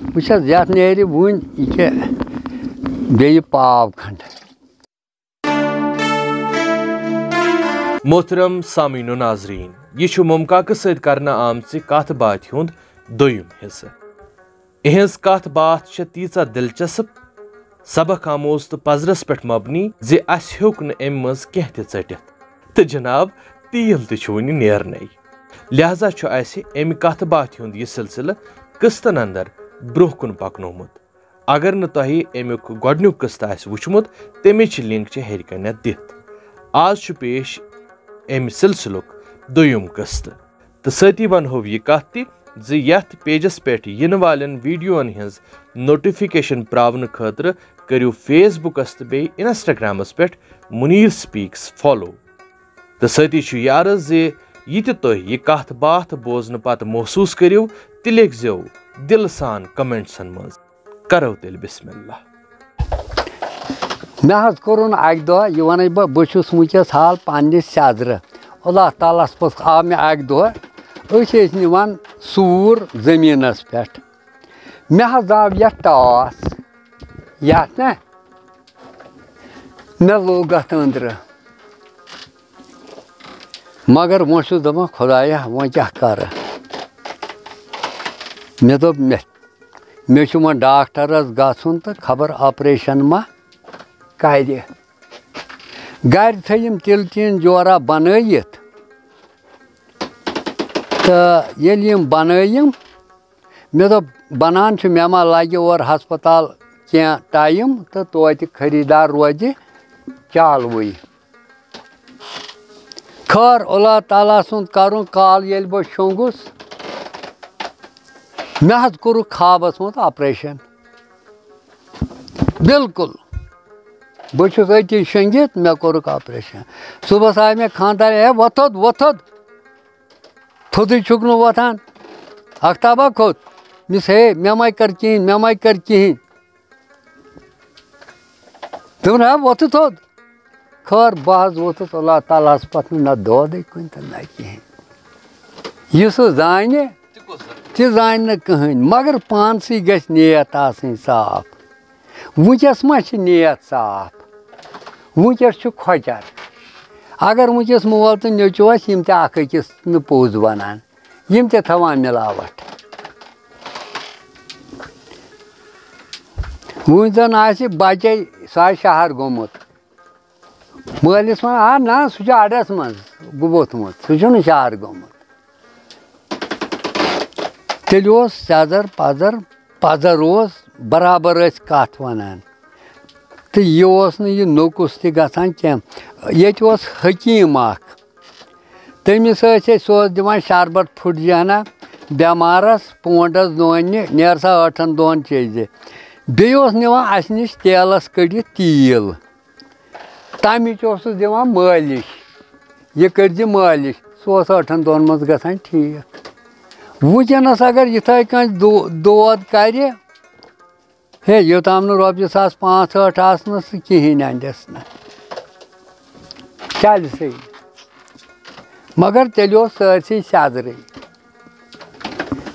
वुचस यथ नेरि वुन यह बेयि पाव खंड। मोहतरम सामीन नाजरीन, यह मुमकाक सत करना आमच कथ बात हुंद दोयम हिस्स। इहज कथ बात तीचा दिलचस्प, सबक आमोज तो पजरस पे मबनी जे अस हेक न अमि मज कह त चटित तो जनाब तील तन नेरने, लिहाजा अमि कथ बात हुंद यह सिलसिल किस्तन अंदर ब्रोह कुन पकनोमुत। अगर न तुह अमुक गोडनुक किस्त आसि वुचमुत तमिच लिंक हेर कन दिथ। आज पेश अमि सिलसिलुक दोयम किस्त तो सती वनहो यह कथ ज यथ पेजस पे इन वालन वीडियोन हिंज नोटिफिकेशन प्रावन खतर करियो फेसबुकस तो बे इंस्टाग्रामस पे मुनीर स्पीक्स फॉलो। तो सती यह अर्ज जे यह तुह यह कथ बात बोजन पत महसूस करियो त लिखो दिल सान कमेंट्सन मज। करो तेल बिस्मिल्लाह। मे हज कोरुन अक दह यह वन बहुत वुनकस हाल पन्निस सेजर अल्लाह तालास पे आव मे अक दह निवान सूर जमीनस पे मे हज आव यह टास यथ ना मे लोग अत अंदर मगर वो दपान खुदाया वो क्या कर मे दोप मे वो डॉक्टरस गन तो खबर ऑपरेशन मा कर गर थम तिल टीन जोरा बनयित तो ये बनयम मे दोप बनान मे मा लगे और हस्पताल क्या टाइम तो तोत खरीदार रोज चालवुई। खैर अल्लाह ताला सुंद करुन काल ये बह शोंगुस मे हज कोर ख्वाबस मत ऑपरेशन बिल्कुल बहुत अति शंगित मे कोर ऑपरेशन। सुबह आए मे खानदार है वोथद वोथद थोद छुक न वोथान अख्ताबा खोत मिस हे मे मा कर कहें मे मा कर कहें दोन है वोथ थोद। खैर बह वोथस अल्लाह ताला पे न दोद कुन तो न कहें यह सह जान तह जान न कहें मगर पानसी गछ नियत आसनी साफ। वुनकस मा नियत साफ वुनकस खोचर अगर वुनकस मोल तो नचो यम तकिस न पोज वनान यम तवान मिलावट वन जन आसि बचे सह शहर गोमुत मलिस वन आ ना सह अडस मज वोथमुत सह शहर गोमुत तेल सेजर पजर पजर बराबर कथ वनान तो यह नोकुस तह गसान कह ये हकीम तमिस सह दिवान शरबत फुटजना बेमारस पोंडस दोन नेर सा 8 दोन चेज बे निवान अस नश तेलस कड़ित तील तमिच दिवान मालिश यह कर मालिश सह 8 दोन मज गसान ठीक। वुनकस अगर इथे कह दोद कर हे योताम न रॉपिय 5-8 आसन कहें अंदस न चल सही मगर तेल सरसी सेजर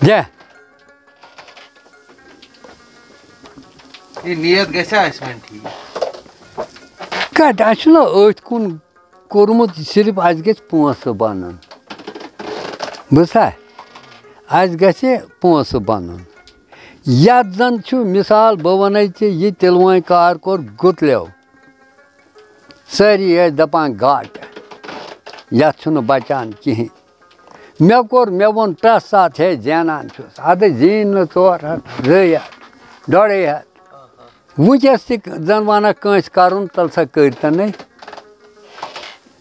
दे नियत ठीक कत अथ कुन कोर्मुत सिर्फ अस गि पोस बन बुझा अस गि पोस बन यथ जन मिसाल बह वन यह तिलवान कार कोर गुतलो सारी दपान घाट यथ बचान कहें मे कोर मे वोन प्रत सात हे जानान अद जीन 400 200 वुनकस तन वन कंस कर तल सा कर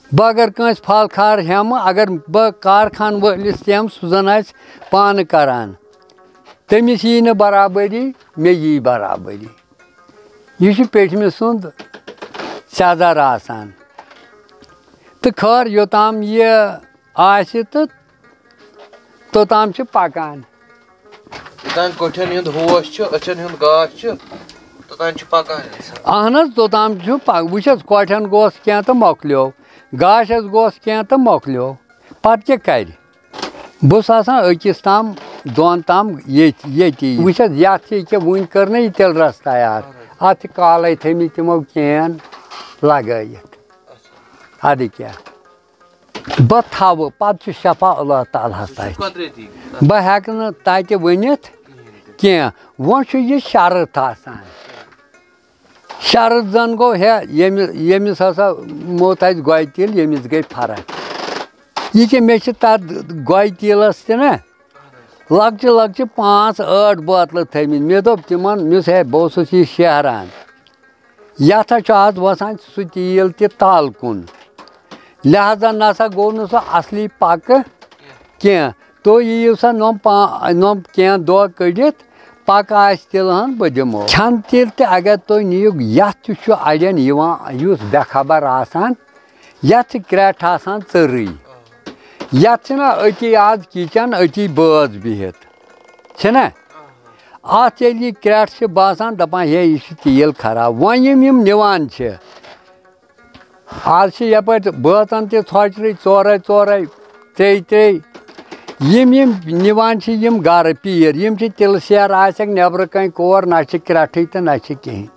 बह अगर कंस फल खार हम अगर बह कारखान वलिस तम सह जन आस पान करान तमिस यी न बराबरी मे यी बराबरी यह पेटमि सुंद सेजर आसान तो खैर योताम यह आसि तो तोताम पकान कोठन हुंद होश अचन हुंद गाश अहन तोताम वुचस कोठन गोस क्या तो मोकलो गाशस गोस क्या तो मोकलो पत क्या कर बस अकिस ताम दोन ताम ये वुच ये वन कर ना तिल रस तैयार अत काल थमी तमो कैन लगत अद क्या बह थव पे शफा अल्लाह ताला बह हेक तत वनित कह वो यह शरत आसान शरत जन गो है यमिस हसा मोत गोय तिल यमिस गई फर्क यह मे तथ गोय तिलस ना लक्चि लक्चि 5-8 बोतल थमित मे दोप तिमन मिस है बहुत यह शहरान यथ आज वसान सह तेल तल कुन लिहाजा नसा गो न सह असली पक कह तो यीव सा नम कह दह कड़ित पक तिलहन बह दिमो छन तिल अगर तुम नीयू यथ अड़न युस बेखबर आसान यथ क्रेट आसान चर्री यथ अति आज किचन अति बाज बिहित छना अत ये क्रेट बासान दपान हे यह तेल खराब वन यम निवान आज यप बातन तोचर 4 3 यम निवान यम गर पीर यम तिल सेर आसक नबर कहीं कोर ना क्रेट तो ना कहें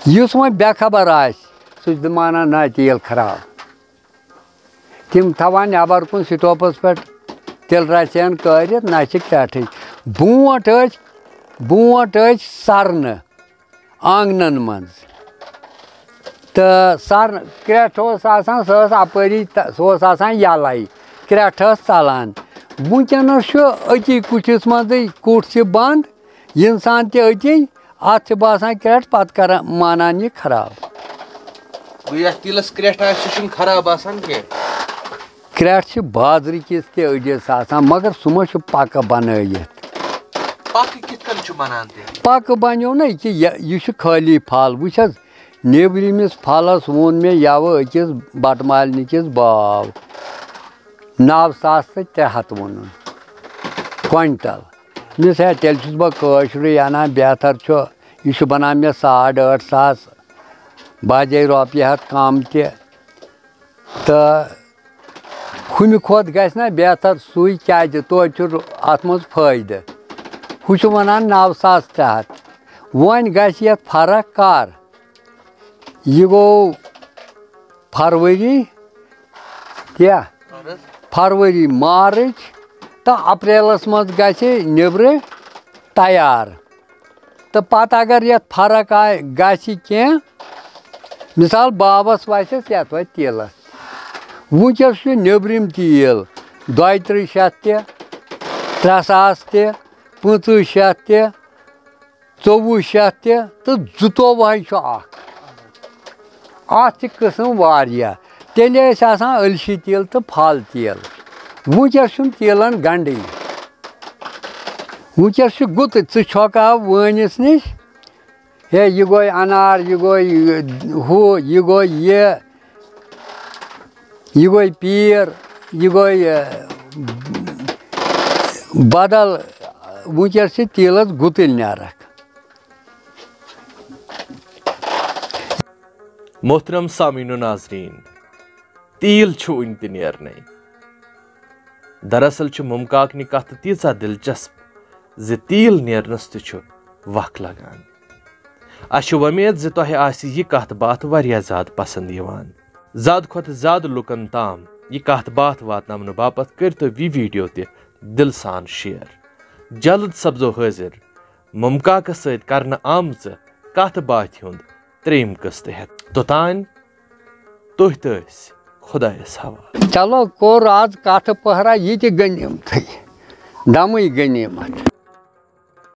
इस वो बेखबर सह माना ना तेल खराब तिम थवान नबर कुन स्टोपस पे तिल रसन कर ना क्रेट बूट सरन आंगन मज तो सर क्रेट सह अपरी सह यल क्रेट चलान वुनकस अति कुठिस मज कुठ बंद इंसान अति अत बासान क्रेट पत कर मानान यह खराब तिलस क्रेट खराब क्रेट बाजर किस अड़िस मगर सह पक बनत पक बनो ना यह खाली फल वुच नेबरमिस फलस वोन मे यव अकिस बटमालनि किस बाव 9,300 वोन क्विंटल मिस है तेल बह अनान बेहतर यह बनान मे 8,500 बजे रॉपये कम तो हुम खोत गस ना बेहतर सुई क्या तो अत मज फायदे हूँ वनान 9,300 वन गस ये फर्क कर यह गो फरवरी क्या फरवरी मार्च तो अप्रैलस मज गस नब्र तैयार तो पत अगर ये फर्क आए गस कह मिसाल बाबस वसस ये वत तेलस वुनकस नब्रिम तेल 2,300 3,000 5,500 2,400 तो 2,200 अत किस्म वारिया तेल अलशी तेल तो फल तेल वुनकस तेलन गंडे वुनकस गुत छोका वनिस निश हे यह गो अनार यह गो हू यह गो यह गो पीर यह गो बदल वुनकस तेलस गुतल नारक मोहतरम सामीन नाजरीन तेल वन त नेरने दरअसल मुमकाकनि कथ तीचा दिलचस्प ज तेल नेरनस त वक लगान अश उम्मीद ज तोह आसि यह कथ बात वारिया ज्यादा पसंद यवान ज्यादा खोत ज्यादा लुकन ताम यह कथ बात वातनावन बापत कर तो वीडियो ते दिल सान शेयर जल्द सब्जो हाजिर मुमकाक सत करन आमच कथ बात हुंद 3 किस्त हेत तोतान तुह तस खुदायस हवाले चलो कोर आज कथ पहरा यह गनीमत दम गनीमत।